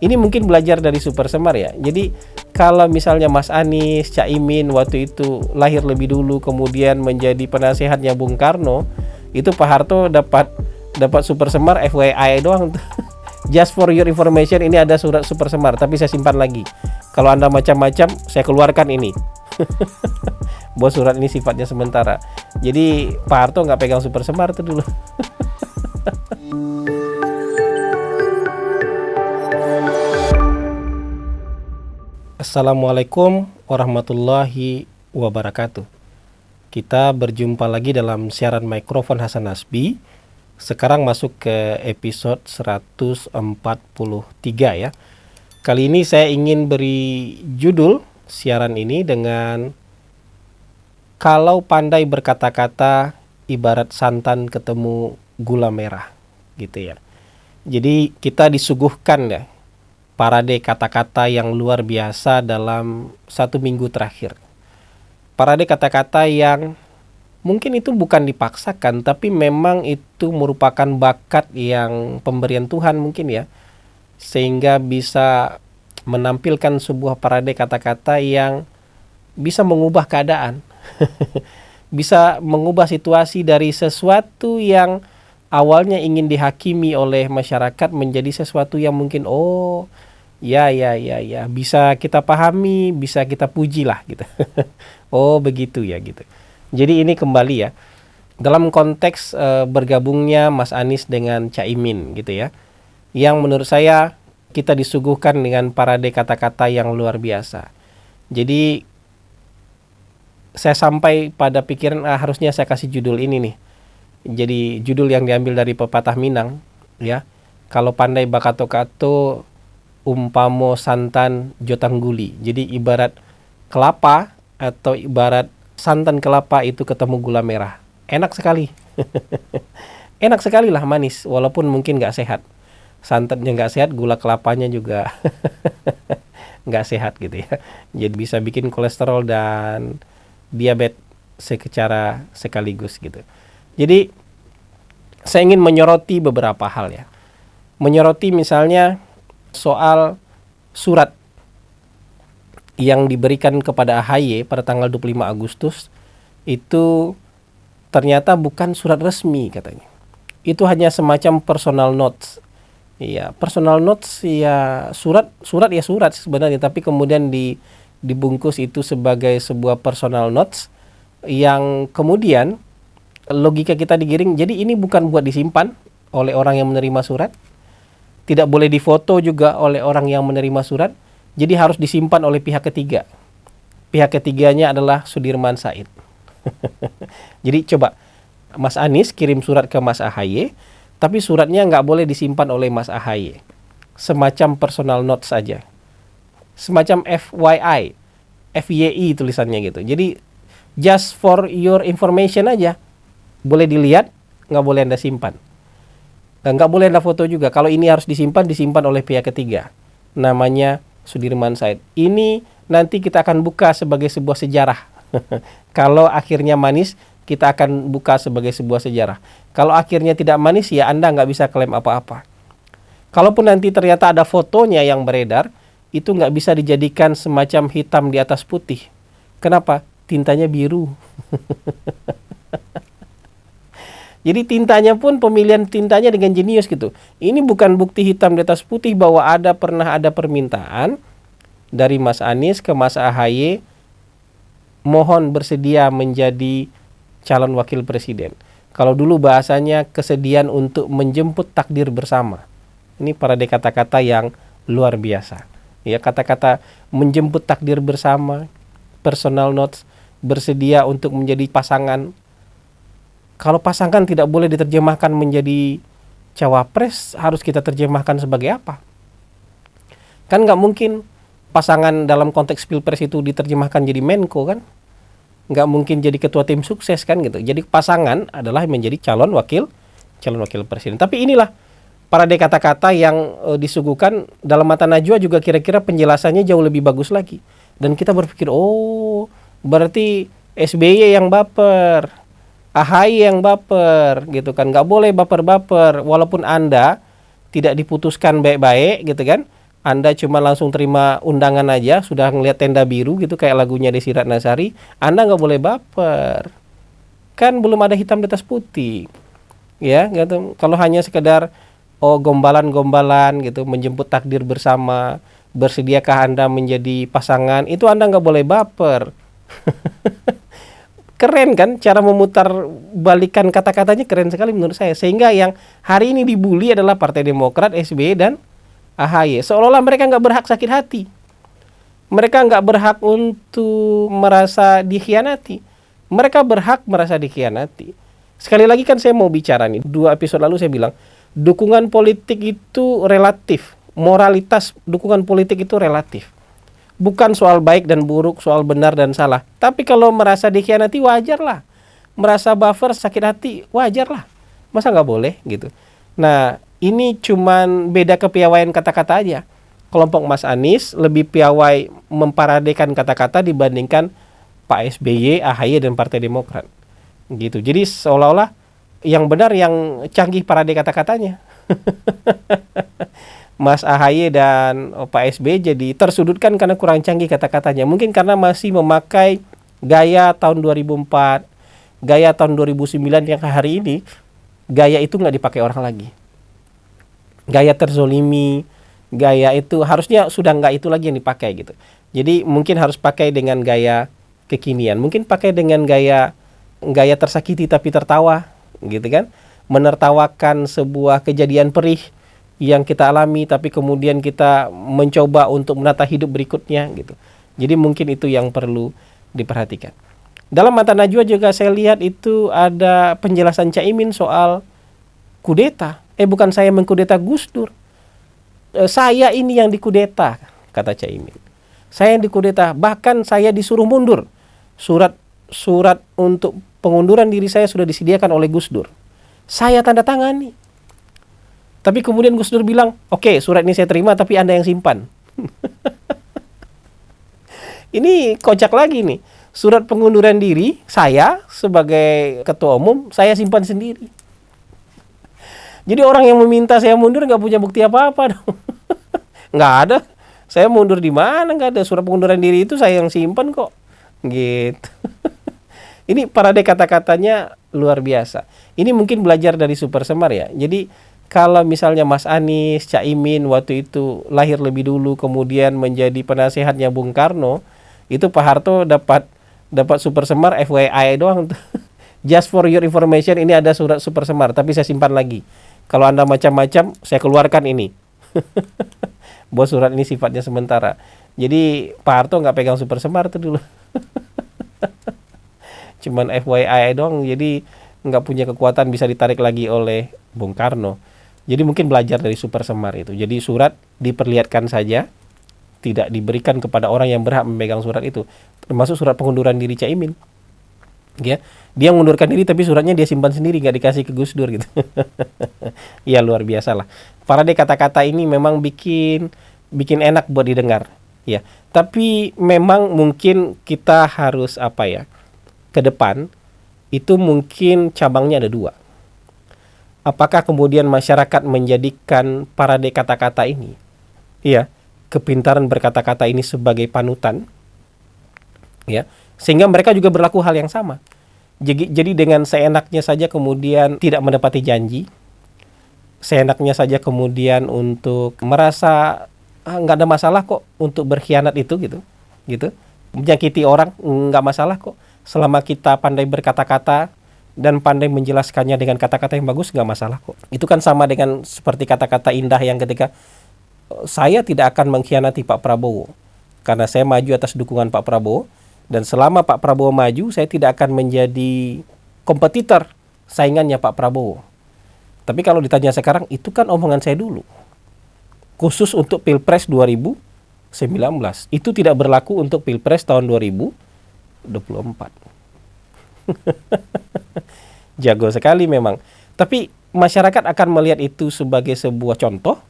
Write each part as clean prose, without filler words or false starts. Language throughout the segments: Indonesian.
Ini mungkin belajar dari Super Semar ya. Jadi kalau misalnya Mas Anies, Caimin waktu itu lahir lebih dulu kemudian menjadi penasehatnya Bung Karno, itu Pak Harto dapat Super Semar FYI doang. Just for your information, ini ada surat Super Semar tapi saya simpan lagi. Kalau Anda macam-macam, saya keluarkan ini. Bahwa surat ini sifatnya sementara. Jadi Pak Harto nggak pegang Super Semar tuh dulu. Assalamualaikum warahmatullahi wabarakatuh. Kita berjumpa lagi dalam siaran mikrofon Hasan Nasbi. Sekarang masuk ke episode 143 ya. Kali ini saya ingin beri judul siaran ini dengan kalau pandai berkata-kata ibarat santan ketemu gula merah gitu ya. Jadi kita disuguhkan ya parade kata-kata yang luar biasa dalam 1 minggu terakhir. Parade kata-kata yang mungkin itu bukan dipaksakan, tapi memang itu merupakan bakat yang pemberian Tuhan mungkin ya. Sehingga bisa menampilkan sebuah parade kata-kata yang bisa mengubah keadaan. Bisa mengubah situasi dari sesuatu yang awalnya ingin dihakimi oleh masyarakat menjadi sesuatu yang mungkin ya bisa kita pahami, bisa kita puji lah gitu. Oh begitu ya gitu. Jadi ini kembali ya dalam konteks bergabungnya Mas Anies dengan Caimin gitu ya. Yang menurut saya kita disuguhkan dengan parade kata-kata yang luar biasa. Jadi saya sampai pada pikiran harusnya saya kasih judul ini nih. Jadi judul yang diambil dari pepatah Minang ya. Kalau pandai bakato-kato umpamo santan jotangguli. Jadi ibarat kelapa atau ibarat santan kelapa itu ketemu gula merah. Enak sekali. Enak sekali lah manis walaupun mungkin gak sehat. Santannya gak sehat, gula kelapanya juga gak sehat gitu ya. Jadi bisa bikin kolesterol dan diabetes secara sekaligus gitu. Jadi saya ingin menyoroti beberapa hal ya. Menyoroti misalnya soal surat yang diberikan kepada AHY pada tanggal 25 Agustus itu ternyata bukan surat resmi katanya. Itu hanya semacam personal notes. Iya, personal notes ya surat sebenarnya, tapi kemudian dibungkus itu sebagai sebuah personal notes yang kemudian logika kita digiring, jadi ini bukan buat disimpan oleh orang yang menerima surat, tidak boleh difoto juga oleh orang yang menerima surat, jadi harus disimpan oleh pihak ketiga. Pihak ketiganya adalah Sudirman Said. Jadi coba Mas Anies kirim surat ke Mas AHY, tapi suratnya nggak boleh disimpan oleh Mas AHY, semacam personal note saja, semacam FYI, FYI tulisannya gitu. Jadi just for your information aja. Boleh dilihat, nggak boleh Anda simpan. Nggak boleh Anda foto juga. Kalau ini harus disimpan oleh pihak ketiga. Namanya Sudirman Said. Ini nanti kita akan buka sebagai sebuah sejarah. Kalau akhirnya manis, kita akan buka sebagai sebuah sejarah. Kalau akhirnya tidak manis, ya Anda nggak bisa klaim apa-apa. Kalaupun nanti ternyata ada fotonya yang beredar, itu nggak bisa dijadikan semacam hitam di atas putih. Kenapa? Tintanya biru. Jadi tintanya pun pemilihan tintanya dengan jenius gitu. Ini bukan bukti hitam di atas putih bahwa pernah ada permintaan dari Mas Anies ke Mas AHY mohon bersedia menjadi calon wakil presiden. Kalau dulu bahasanya kesediaan untuk menjemput takdir bersama. Ini parade kata-kata yang luar biasa. Ya, kata-kata menjemput takdir bersama, personal notes, bersedia untuk menjadi pasangan. Kalau pasangan tidak boleh diterjemahkan menjadi cawapres, harus kita terjemahkan sebagai apa? Kan nggak mungkin pasangan dalam konteks pilpres itu diterjemahkan jadi Menko kan? Nggak mungkin jadi ketua tim sukses kan gitu. Jadi pasangan adalah menjadi calon wakil presiden. Tapi inilah parade kata-kata yang disuguhkan dalam mata Najwa juga kira-kira penjelasannya jauh lebih bagus lagi. Dan kita berpikir, oh berarti SBY yang baper, AHY yang baper gitu kan. Nggak boleh baper-baper walaupun Anda tidak diputuskan baik-baik gitu kan. Anda cuma langsung terima undangan aja, sudah ngeliat tenda biru gitu kayak lagunya Desi Ratnasari, Anda nggak boleh baper. Kan belum ada hitam di atas putih. Ya, gitu. Kalau hanya sekedar gombalan-gombalan gitu, menjemput takdir bersama, bersediakah Anda menjadi pasangan, itu Anda nggak boleh baper. Keren kan cara memutar balikan kata-katanya, keren sekali menurut saya. Sehingga yang hari ini dibully adalah Partai Demokrat, SBY dan AHY. Seolah-olah mereka nggak berhak sakit hati. Mereka nggak berhak untuk merasa dikhianati. Mereka berhak merasa dikhianati. Sekali lagi kan saya mau bicara nih, 2 episode lalu saya bilang, dukungan politik itu relatif. Moralitas dukungan politik itu relatif. Bukan soal baik dan buruk, soal benar dan salah. Tapi kalau merasa dikhianati wajar lah. Merasa buffer, sakit hati wajar lah. Masa nggak boleh gitu. Nah, ini cuman beda kepiawaian kata-kata aja. Kelompok Mas Anies lebih piawai memparadekan kata-kata dibandingkan Pak SBY, AHY, dan Partai Demokrat. Gitu. Jadi seolah-olah yang benar yang canggih parade kata-katanya. Mas AHY dan Pak SBY jadi tersudutkan karena kurang canggih kata-katanya. Mungkin karena masih memakai gaya tahun 2004, gaya tahun 2009 yang hari ini, gaya itu nggak dipakai orang lagi. Gaya terzolimi, gaya itu harusnya sudah nggak itu lagi yang dipakai gitu. Jadi mungkin harus pakai dengan gaya kekinian. Mungkin pakai dengan gaya tersakiti tapi tertawa gitu kan. Menertawakan sebuah kejadian perih yang kita alami, tapi kemudian kita mencoba untuk menata hidup berikutnya gitu. Jadi mungkin itu yang perlu diperhatikan. Dalam Mata Najwa juga saya lihat itu ada penjelasan Caimin soal kudeta. Bukan saya mengkudeta Gus Dur. Saya ini yang dikudeta, kata Caimin. Saya yang dikudeta, bahkan saya disuruh mundur. Surat untuk pengunduran diri saya sudah disediakan oleh Gus Dur. Saya tanda tangani. Tapi kemudian Gus Dur bilang, oke, surat ini saya terima tapi Anda yang simpan. Ini kocak lagi nih. Surat pengunduran diri saya sebagai ketua umum, saya simpan sendiri. Jadi orang yang meminta saya mundur nggak punya bukti apa-apa dong. Nggak ada. Saya mundur di mana? Nggak ada. Surat pengunduran diri itu saya yang simpan kok. Gitu. Ini parade kata-katanya luar biasa. Ini mungkin belajar dari Super Semar ya. Jadi kalau misalnya Mas Anies, Caimin waktu itu lahir lebih dulu kemudian menjadi penasehatnya Bung Karno, itu Pak Harto dapat Super Semar FYI doang. Just for your information, ini ada surat Super Semar tapi saya simpan lagi. Kalau Anda macam-macam, saya keluarkan ini. Bahwa surat ini sifatnya sementara. Jadi Pak Harto nggak pegang Super Semar tuh dulu. Cuman FYI doang, jadi nggak punya kekuatan bisa ditarik lagi oleh Bung Karno. Jadi mungkin belajar dari Super Semar itu. Jadi surat diperlihatkan saja, tidak diberikan kepada orang yang berhak memegang surat itu. Termasuk surat pengunduran diri Caimin. Ya, dia mengundurkan diri tapi suratnya dia simpan sendiri, nggak dikasih ke Gus Dur gitu. Ya luar biasa lah. Parade kata-kata ini memang bikin enak buat didengar. Ya, tapi memang mungkin kita harus ke depan itu mungkin cabangnya ada 2. Apakah kemudian masyarakat menjadikan parade kata-kata ini, ya, kepintaran berkata-kata ini sebagai panutan, ya, sehingga mereka juga berlaku hal yang sama. Jadi dengan seenaknya saja kemudian tidak menepati janji, seenaknya saja kemudian untuk merasa nggak ada masalah kok untuk berkhianat itu gitu, menyakiti orang nggak masalah kok, selama kita pandai berkata-kata dan pandai menjelaskannya dengan kata-kata yang bagus nggak masalah kok. Itu kan sama dengan seperti kata-kata indah yang ketika saya tidak akan mengkhianati Pak Prabowo karena saya maju atas dukungan Pak Prabowo, dan selama Pak Prabowo maju saya tidak akan menjadi kompetitor saingannya Pak Prabowo. Tapi kalau ditanya sekarang, itu kan omongan saya dulu khusus untuk Pilpres 2019, itu tidak berlaku untuk Pilpres tahun 2024. Jago sekali memang. Tapi masyarakat akan melihat itu sebagai sebuah contoh,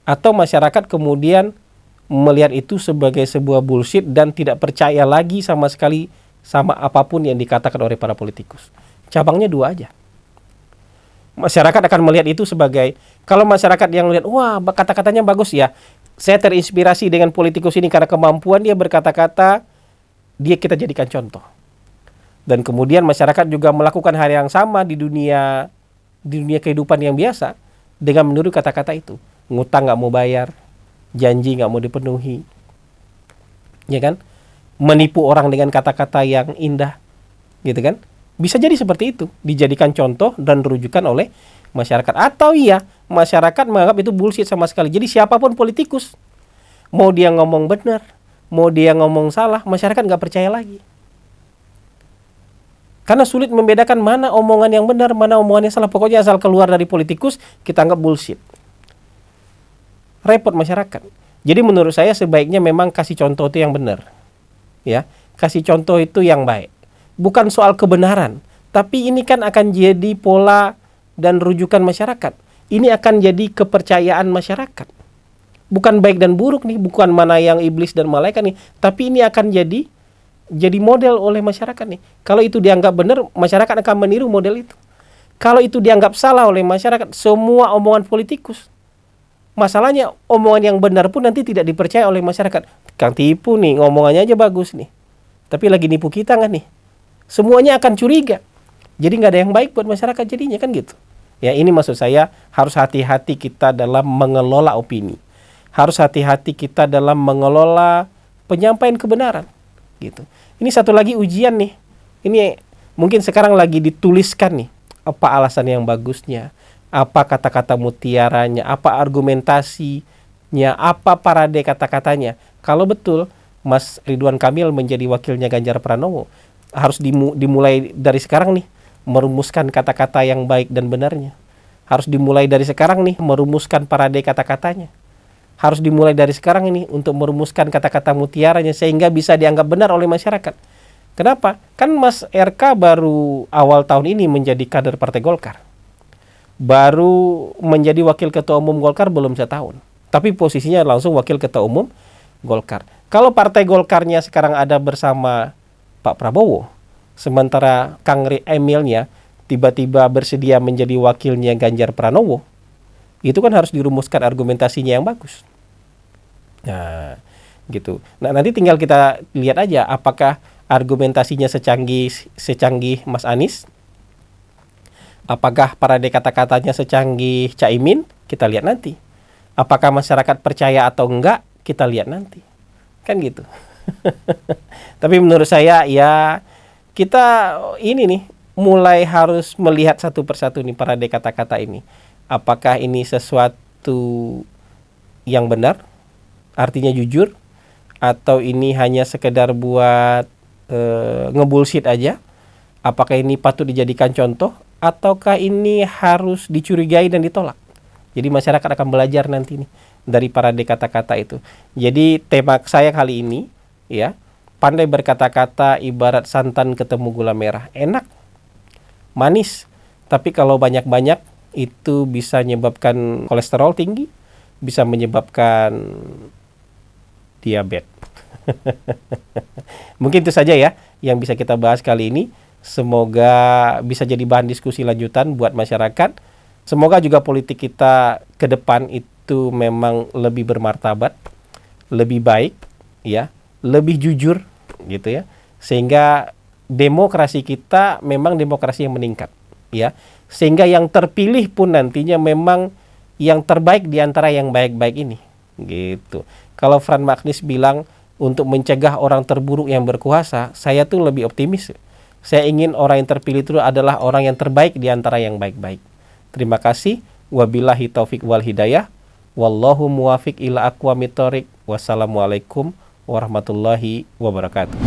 atau masyarakat kemudian melihat itu sebagai sebuah bullshit dan tidak percaya lagi sama sekali sama apapun yang dikatakan oleh para politikus. Cabangnya 2 aja. Masyarakat akan melihat itu sebagai, kalau masyarakat yang melihat, wah kata-katanya bagus ya, Saya terinspirasi dengan politikus ini karena kemampuan dia berkata-kata, dia kita jadikan contoh. Dan kemudian masyarakat juga melakukan hal yang sama di dunia kehidupan yang biasa dengan meniru kata-kata itu. Ngutang nggak mau bayar, janji nggak mau dipenuhi, ya kan? Menipu orang dengan kata-kata yang indah, gitu kan? Bisa jadi seperti itu, dijadikan contoh dan rujukan oleh masyarakat. Atau iya, masyarakat menganggap itu bullshit sama sekali. Jadi siapapun politikus, mau dia ngomong benar, mau dia ngomong salah, masyarakat nggak percaya lagi. Karena sulit membedakan mana omongan yang benar, mana omongan yang salah. Pokoknya asal keluar dari politikus, kita anggap bullshit. Repot masyarakat. Jadi menurut saya sebaiknya memang kasih contoh itu yang benar. Ya, kasih contoh itu yang baik. Bukan soal kebenaran, tapi ini kan akan jadi pola dan rujukan masyarakat. Ini akan jadi kepercayaan masyarakat. Bukan baik dan buruk nih, bukan mana yang iblis dan malaikat nih, tapi ini akan jadi model oleh masyarakat nih. Kalau itu dianggap benar, masyarakat akan meniru model itu. Kalau itu dianggap salah oleh masyarakat, semua omongan politikus. Masalahnya omongan yang benar pun nanti tidak dipercaya oleh masyarakat. Kang tipu nih, ngomongannya aja bagus nih. Tapi lagi nipu kita kan nih. Semuanya akan curiga. Jadi nggak ada yang baik buat masyarakat jadinya kan gitu. Ya ini maksud saya harus hati-hati kita dalam mengelola opini. Harus hati-hati kita dalam mengelola penyampaian kebenaran. Gitu. Ini satu lagi ujian nih. Ini mungkin sekarang lagi dituliskan nih. Apa alasan yang bagusnya? Apa kata-kata mutiaranya? Apa argumentasinya? Apa parade kata-katanya? Kalau betul Mas Ridwan Kamil menjadi wakilnya Ganjar Pranowo, harus dimulai dari sekarang nih merumuskan kata-kata yang baik dan benarnya. Harus dimulai dari sekarang nih merumuskan parade kata-katanya. Harus dimulai dari sekarang ini untuk merumuskan kata-kata mutiaranya sehingga bisa dianggap benar oleh masyarakat. Kenapa? Kan Mas RK baru awal tahun ini menjadi kader Partai Golkar. Baru menjadi wakil ketua umum Golkar belum setahun. Tapi posisinya langsung wakil ketua umum Golkar. Kalau Partai Golkarnya sekarang ada bersama Pak Prabowo, sementara Kang Emilnya tiba-tiba bersedia menjadi wakilnya Ganjar Pranowo, itu kan harus dirumuskan argumentasinya yang bagus. Nah, gitu. Nah, nanti tinggal kita lihat aja apakah argumentasinya secanggih Mas Anies, apakah parade kata-katanya secanggih Caimin, kita lihat nanti. Apakah masyarakat percaya atau enggak, kita lihat nanti. Kan gitu. Tapi menurut saya ya kita ini nih mulai harus melihat satu persatu nih parade kata-kata ini. Apakah ini sesuatu yang benar, artinya jujur, atau ini hanya sekedar buat ngebullshit aja? Apakah ini patut dijadikan contoh, ataukah ini harus dicurigai dan ditolak? Jadi masyarakat akan belajar nanti nih dari parade kata-kata itu. Jadi tema saya kali ini ya, pandai berkata-kata ibarat santan ketemu gula merah. Enak, manis, tapi kalau banyak-banyak itu bisa menyebabkan kolesterol tinggi, bisa menyebabkan diabetes. Mungkin itu saja ya yang bisa kita bahas kali ini. Semoga bisa jadi bahan diskusi lanjutan buat masyarakat. Semoga juga politik kita ke depan itu memang lebih bermartabat, lebih baik, ya, lebih jujur, gitu ya. Sehingga demokrasi kita memang demokrasi yang meningkat, ya. Sehingga yang terpilih pun nantinya memang yang terbaik di antara yang baik-baik ini, gitu. Kalau Fran Magnis bilang untuk mencegah orang terburuk yang berkuasa, saya tuh lebih optimis. Saya ingin orang yang terpilih itu adalah orang yang terbaik di antara yang baik-baik. Terima kasih. Wabillahi taufik wal hidayah. Wallahu muwafiq ila aqwamit thoriq. Wassalamualaikum warahmatullahi wabarakatuh.